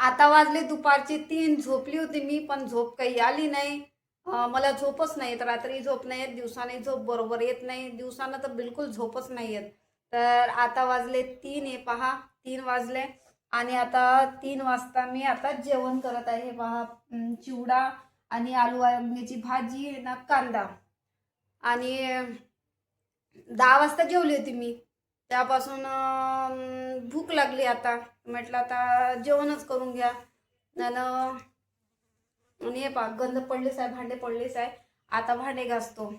आता वाजले दुपारचे 3. झोपली होती मी, पण झोप काही आली नाही. मला झोपच नाही येत. रात्री झोप नाही येत, दिवसाने झोप बरोबर येत नाही. दिवसानं तर बिलकुल झोपच नाही येत. तर आता वाजले 3 हे पहा, 3 वाजले आणि आता 3 वाजता मी आता जेवण करत आहे. हे पहा, चिवडा आणि आलू वांग्याची भाजी ना कांदा. आणि 10 वाजता जेवली होती मी. त्यापासून भूक लागली आता. म्हटलं आता जेवणच करून घ्या. आणि हे पहा, गंध पडलीच आहे, भांडे पडलीच आहे. आता भांडे घासतो.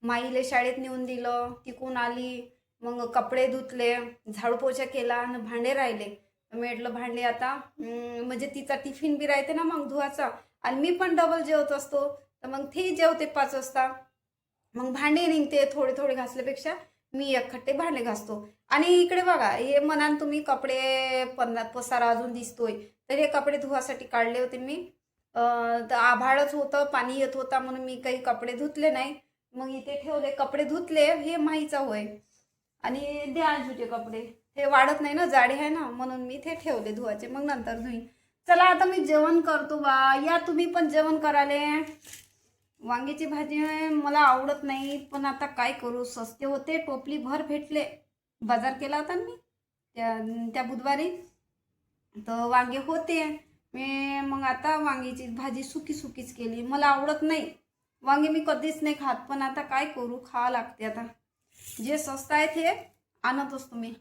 माईले शाळेत नेऊन दिलं, तिकून आली, मग कपडे धुतले, झाडू पोछा केला आणि भांडे राहिले. म्हटलं भांडे आता म्हणजे तिचा टिफिन बी राहते ना मग धुवायचा, आणि मी पण डबल जेवत असतो, तर मग ती जेवते 5 वाजता. मग भांडे निघते, थोडे थोडे घासल्यापेक्षा मी एकखट्टे भांडे घासतो. आणि इकडे बघा, हे म्हणाल तुम्ही कपडे पसारा अजून दिसतोय, तर हे कपडे धुवासाठी काढले होते मी. तर आभाळच होतं, पाणी येत होता, म्हणून मी काही कपडे धुतले नाही. मग इथे ठेवले, कपडे धुतले, हे माहीचा होय. आणि द्या जुटे कपडे, हे वाढत नाही ना, जाडे आहे ना, म्हणून मी ते ठेवले धुवायचे, मग नंतर धुईन. चला आता मी जेवण करतो बा. या तुम्ही पण जेवण कराले. वांग्याची भाजी मला आवडत नाही, पण आता काय करू, सस्ते होते, टोपली भर भेटले. बाजार केला होता मी त्या बुधवारी, तर वांगे होते. मी मग आता वांग्याची भाजी सुकी सुकीच केली. मला आवडत नाही वांगे, मी कधीच नाही खात, पण आता काय करू, खावं लागते. आता जे स्वस्त आहे ते आणत असतो मी.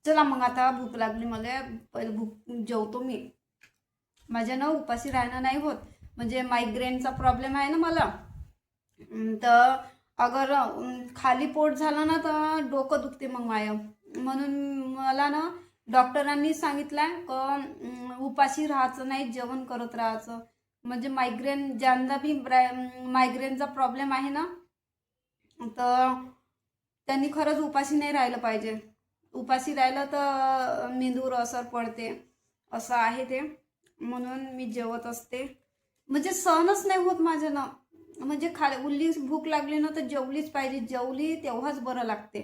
चला मग, आता भूक लागली मला, पहिले जेवतो मी. माझ्या उपाशी राहणं नाही होत, म्हणजे मायग्रेनचा प्रॉब्लेम आहे ना मला. तर अगर खाली पोट झालं ना तर डोकं दुखते मग माय. म्हणून मला ना डॉक्टरांनी सांगितलं की उपाशी राहायचं नाही, जेवण करत राहायचं. म्हणजे मायग्रेन, ज्यांना बी मायग्रेनचा प्रॉब्लेम आहे ना, तर त्यांनी खरंच उपाशी नाही राहिलं पाहिजे. उपाशी राहिलं तर मेंदूवर असर पडते, असं आहे ते. म्हणून मी जेवत असते, म्हणजे सहनच नाही होत माझ्यानं. म्हणजे उरली भूक लागली ना तर जेवलीच पाहिजे, जेवली तेव्हाच बरं लागते,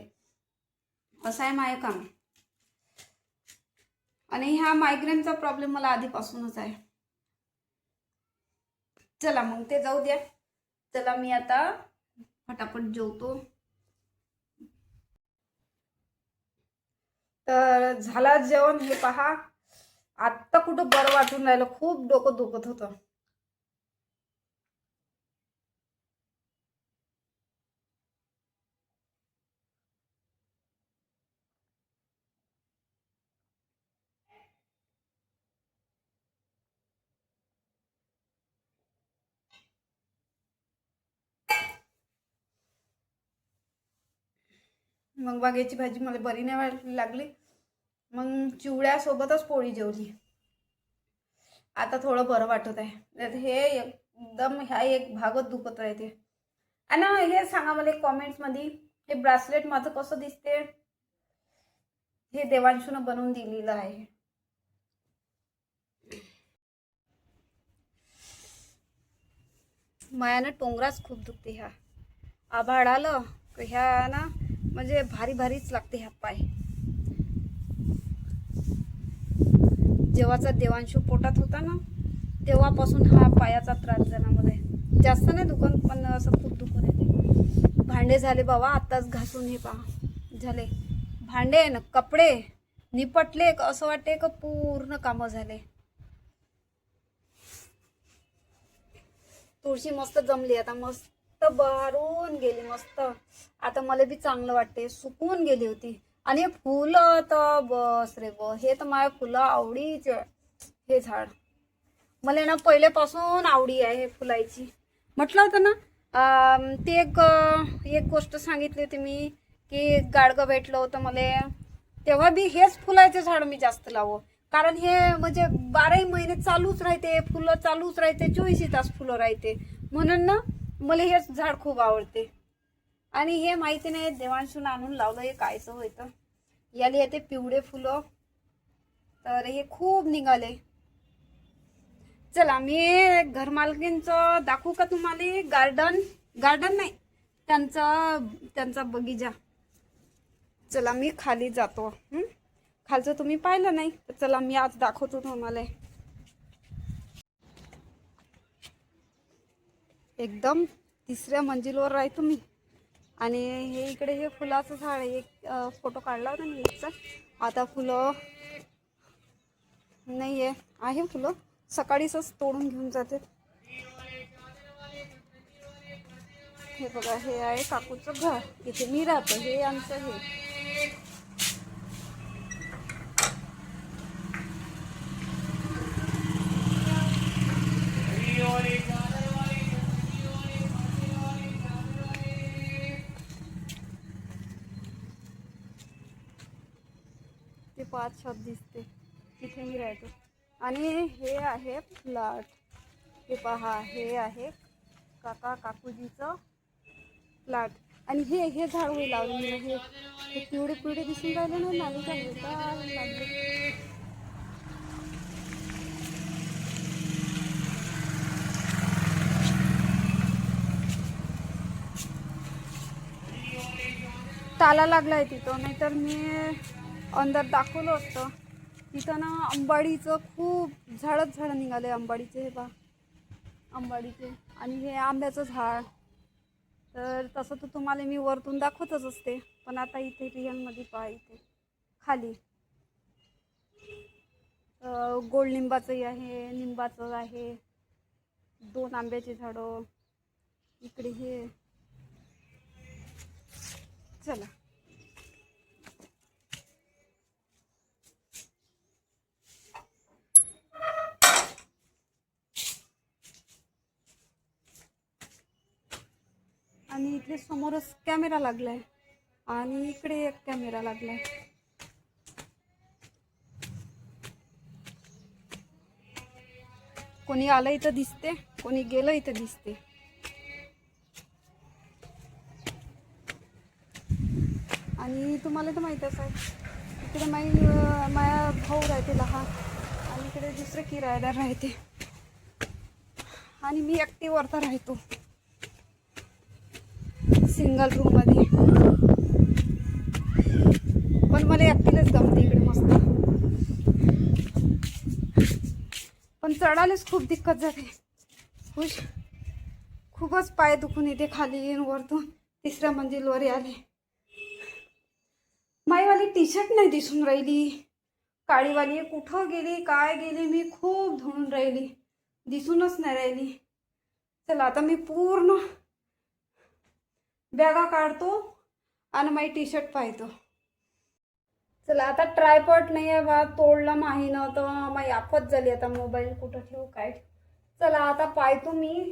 असं आहे माझं काम. आणि ह्या मायग्रेनचा प्रॉब्लेम मला आधीपासूनच आहे. चला मग ते जाऊ द्या. चला मी आता फटाफट जेवतो. तर झाला जेवण. हे पहा, आत्ता कुठं बरं वाटून राहिलं, खूप डोकं दुखत होतं. मग वांग्याची भाजी मला बरी नाही लागली, मग चिवड्यासोबतच पोळी जेवली. आता थोडं बरं वाटत आहे. हे एकदम ह्या एक भागच दुखत राहते. आणि हे सांगा मला कॉमेंट्स मध्ये, हे ब्रासलेट माझं कसं दिसते. हे देवांशून बनवून दिलेलं आहे. मायानं टोंगराच खूप दुखते. ह्या आभाळ आलं ह्या ना, म्हणजे भारी भारीच लागते ह्या पाय. जेव्हाचा देवांशू पोटात होता ना, तेव्हापासून हा पायाचा त्रास झाला मला. जास्त नाही दुखत, पण असं खूप दुखून येते. भांडे झाले बाबा आत्ताच घासून. हे पहा झाले भांडे ना, कपडे निपटले, असं वाटते का पूर्ण कामं झाले. तुळशी मस्त जमली, आता मस्त बहरून गेली मस्त. आता मला बी चांगलं वाटते, सुकून गेली होती. आणि फुलं तर बस रे ब, हे तर माझ्या फुलं आवडीचे. हे झाड मला ना पहिल्यापासून आवडी आहे फुलाची. म्हटलं होतं ना, ते एक गोष्ट सांगितली होती मी, की गाडगं भेटलं होतं मला, तेव्हा बी हेच फुलाचे झाड मी जास्त लावो. कारण हे म्हणजे 12 महिने चालूच राहते, फुलं चालूच राहते, 24 तास फुलं राहते. म्हणून ना मला हेच झाड खूप आवडते. आणि हे माहिती नाही देवांशून आणून लावलं, हे कायचं होतं. याला येते पिवळे फुलं, तर हे खूप निघाले. चला मी घरमालकींचं दाखवू का तुम्हाला. गार्डन नाही, त्यांचा बगीचा. चला मी खाली जातो. खालचं तुम्ही पाहिलं नाही, तर चला मी आज दाखवतो तुम्हाला. एकदम 3ऱ्या मंजिलवर आहे तुम्ही. आणि हे इकडे हे फुलाचं झाड आहे. एक फोटो काढला होता मी याचा. आता फुलं नाही आहे फुलं, सकाळीच तोडून घेऊन जाते. हे बघा, हे आहे काकूचं घर, इथे मी राहतो. हे आमचं हे ते 5 छत दिसते, तिथे मी राहतो. आणि हे आहे फ्लॅट. हे पहा, हे आहे काका काकूजीचं फ्लॅट. आणि हे झाड होईल लावलं. हे पिवळे पिवळे दिसून राहिले ना, नालीच्या लागले. ताला लागलाय तिथं, नाहीतर मी अंदर दाखवलं असतं. तिथं ना आंबाडीचं खूप झाड निघाले आंबाडीचे. हे पहा आंबाडीचे. आणि हे आंब्याचं झाड. तर तसं तर तुम्हाला मी वरतून दाखवतच असते, पण आता इथे रिअलमध्ये पहा, इथे खाली गोड लिंबाचंही आहे, निंबाचं आहे, 2 आंब्याची झाडं इकडे. हे चला आणि इथे समोरच कॅमेरा लागलाय आणि इकडे एक कॅमेरा लागलाय. कोणी आलं इथं दिसते, कोणी गेलं इथं दिसते. आणि तुम्हाला तर माहीतच आहे, इकडे माझा भाऊ राहते लहान, आणि इकडे दुसरे किरायदार राहते, आणि मी एकटी वरता राहतो सिंगल रूममध्ये. पण मला एकटीलाच गमते इकडे मस्त. पण चढायलाच खूप दिक्कत जाते. खूपच पाय दुखून येते खाली येऊन वरतून 3ऱ्या मंजिलवर आले. माईवाली टी शर्ट नाही दिसून राहिली. काळीवाली कुठं गेली, काय गेली, मी खूप धुणून राहिली, दिसूनच नाही राहिली. चला आता मी पूर्ण बॅगा काढतो आणि माझी टी शर्ट पाहतो. चला आता ट्रायपॉड नाही आहे बा, तोडला माही न, तर माझी आफत झाली. आता मोबाईल कुठं ठेवू, काय. चला आता पाहतो मी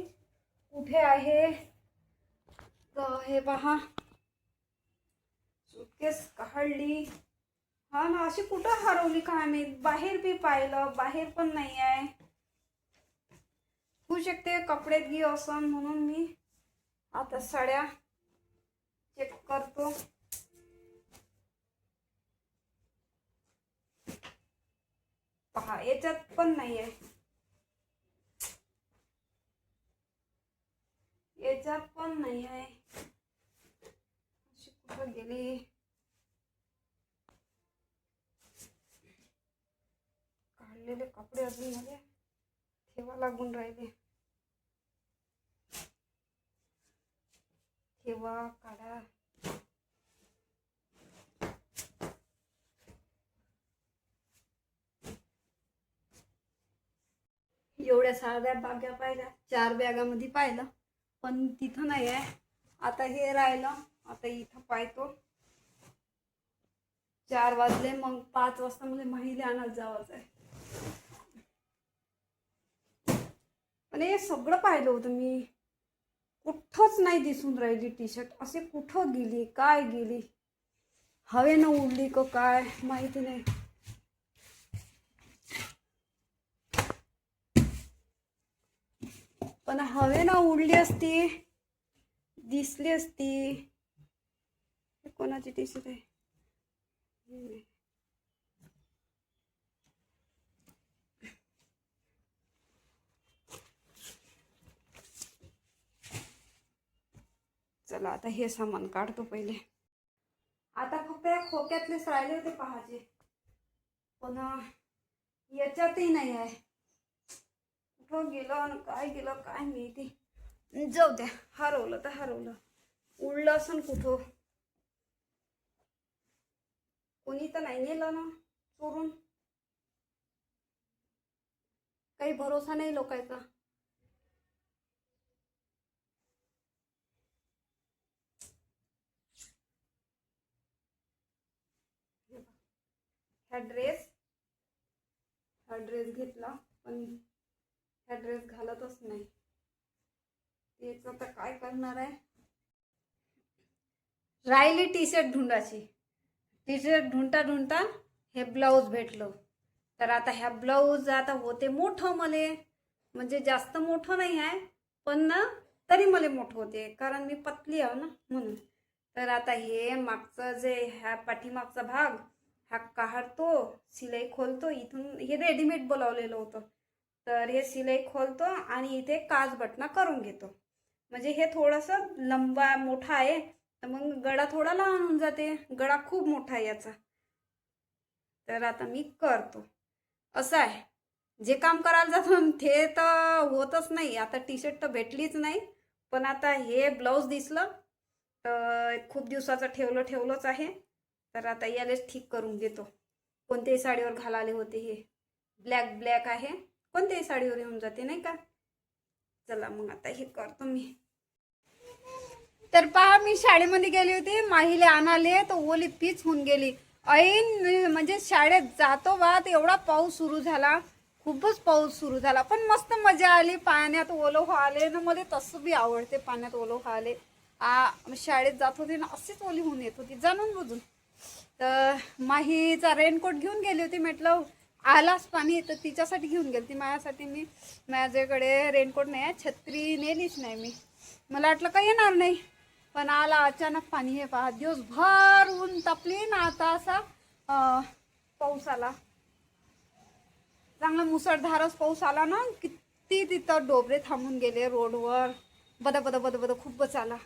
कुठे आहे. तर हे पहा, सुटकेस काढली. हा ना, अशी कुठं हरवली काय मी. बाहेर बी पाहिलं, बाहेर पण नाही आहे. होऊ शकते कपड्यात गी असं, म्हणून मी आता साड्या चेक करतो. पहा, याच्यात पण नाही आहे, याच्यात पण नाही आहे. अशी कुठं गेली. काढलेले कपडे अजून मला ठेवा लागून राहिले. ठेवा, काढा. एवढ्या साऱ्या बॅगा पाहिल्या, 4 बॅगामध्ये पाहिलं, पण तिथं नाही आहे. आता हे राहिलं, आता इथं पाहतो. 4 वाजले, मग 5 वाजता मला माहिती आणायला जावंच आहे. पण हे सगळं पाहिलं होतं मी, कुठंच नाही दिसून राहिली टी शर्ट. असे कुठं गेली, काय गेली, हवेनं उडली का काय माहिती नाही. पण हवेनं उडली असती, दिसली असती. कोणाची टी शर्ट आहे. चला आता हे सामान काढतो पहिले. आता फक्त या खोक्यातलेच राहिले होते पाहायचे. पण याच्यातही नाही आहे. कुठं गेलं आणि काय गेलं काय माहिती. जाऊ द्या, हरवलं तर हरवलं. उडलं असं कुठं. कोणी तर नाही नेलं ना चोरून. काही भरोसा नाही लोकांचा. हा ड्रेस घेतला पण हा ड्रेस घालतच नाही. याचं आता काय करणार आहे. राहिली टी शर्ट ढूंढाची. टी शर्ट ढूंढता हे ब्लाऊज भेटलं. तर आता ह्या ब्लाऊज आता होते मोठं मले, म्हणजे जास्त मोठं नाही आहे पण ना तरी मला मोठं होते कारण मी पतली आहे ना म्हणून. तर आता हे मागचं जे ह्या पाठीमागचा भाग हा काढतो, शिलाई खोलतो. इथून हे रेडीमेड बोलावलेलं होतं. तर हे शिलाई खोलतो आणि इथे काज बटना करून घेतो. म्हणजे हे थोडंसं लंबा मोठा आहे तर मग गळा थोडा लहान होऊन जाते. गळा खूप मोठा आहे याचा. तर आता मी करतो. असं आहे, जे काम करायला जातो ते तर होतच नाही. आता टी शर्ट तर भेटलीच नाही पण आता हे ब्लाऊज दिसलं तर खूप दिवसाचं ठेवलंच आहे. तर आता यालाच ठीक करून घेतो. कोणत्याही साडीवर घालाले होते. हे ब्लॅक आहे, कोणत्याही साडीवर येऊन जाते नाही का. चला मग आता हे करतो मी. तर पहा, मी शाळेमध्ये गेली होती, माहीले आणाले तर ओली पीच होऊन गेली. ऐन म्हणजे शाळेत जातो बा तर एवढा पाऊस सुरू झाला, खूपच पाऊस सुरू झाला. पण मस्त मजा आली. पाण्यात ओलं व्हायले ना, मला तसं बी आवडते पाण्यात ओलं व्हायले. शाळेत जात होती ना अशीच ओली होऊन येत होती जाणून बुजून. तर माहीचा रेनकोट घेऊन गेली होती. म्हटलं आलाच पाणी तर तिच्यासाठी घेऊन गेली ती. माझ्यासाठी मी माझ्याकडे रेनकोट नाही आहे, छत्री नेलीच नाही मी. मला वाटलं काही येणार नाही पण आला अचानक पाणी. हे पहा, दिवसभर ऊन तापली ना आता असा पाऊस आला. चांगला मुसळधारच पाऊस आला ना. किती तिथं डोबरे थांबून गेले रोडवर. बद बद बद बद खूपच आला.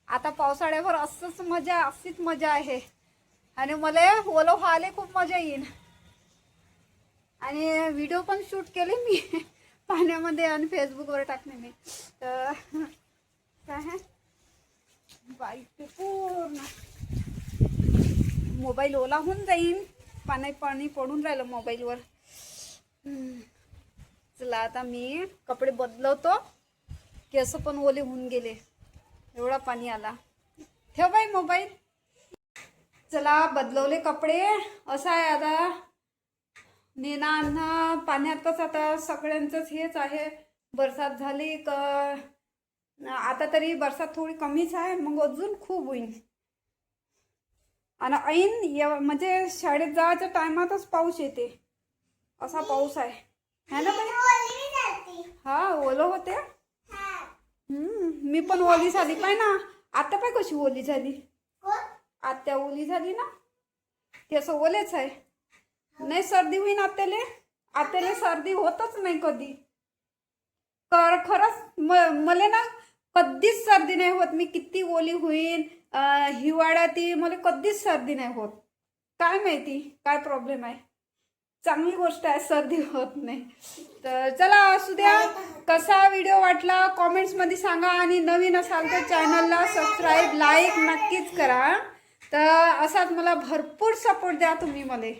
आता पावसाळ्यावर अशीच मजा आहे. आणि मला ओलं व्हायला खूप मजा येईल. आणि व्हिडिओ पण शूट केले मी पाण्यामध्ये आणि फेसबुकवर टाकले मी. तर काय आहे बाईक ते पूर्ण मोबाईल ओला होऊन जाईल. पाणी पडून राहिलं मोबाईलवर. चला आता मी कपडे बदलवतो. केस पण ओले होऊन गेले, एवढा पाणी आला. ठेव बाई मोबाईल. चला बदलवले कपडे. असं आहे आता नेना पाण्यातच. आता सगळ्यांचंच हेच आहे. बरसात झाली का आता तरी बरसात थोडी कमीच आहे, मग अजून खूप होईल. आणि ऐन म्हणजे शाळेत जायच्या टायमातच पाऊस येते, असा पाऊस आहे है ना बाई. हा ओलं होते. मी पण ओली झाली पाय ना. आत्या पाय कशी ओली झाली. आत्या ओली झाली ना, ते असं ओलेच आहे. नाही सर्दी होईन आत्याले सर्दी होतच नाही कधी. खरंच मला ना कधीच सर्दी नाही होत. मी किती ओली होईन हिवाळ्यात मला कधीच सर्दी नाही होत. काय माहिती काय प्रॉब्लेम आहे. चांगली गोष्ट आहे सर्दी होत नाही. तर चला असू द्या. कसा व्हिडिओ वाटला कॉमेंट्समध्ये सांगा. आणि नवीन असाल तर चॅनलला सबस्क्राईब लाईक नक्कीच करा. तर असाच मला भरपूर सपोर्ट द्या तुम्ही मला.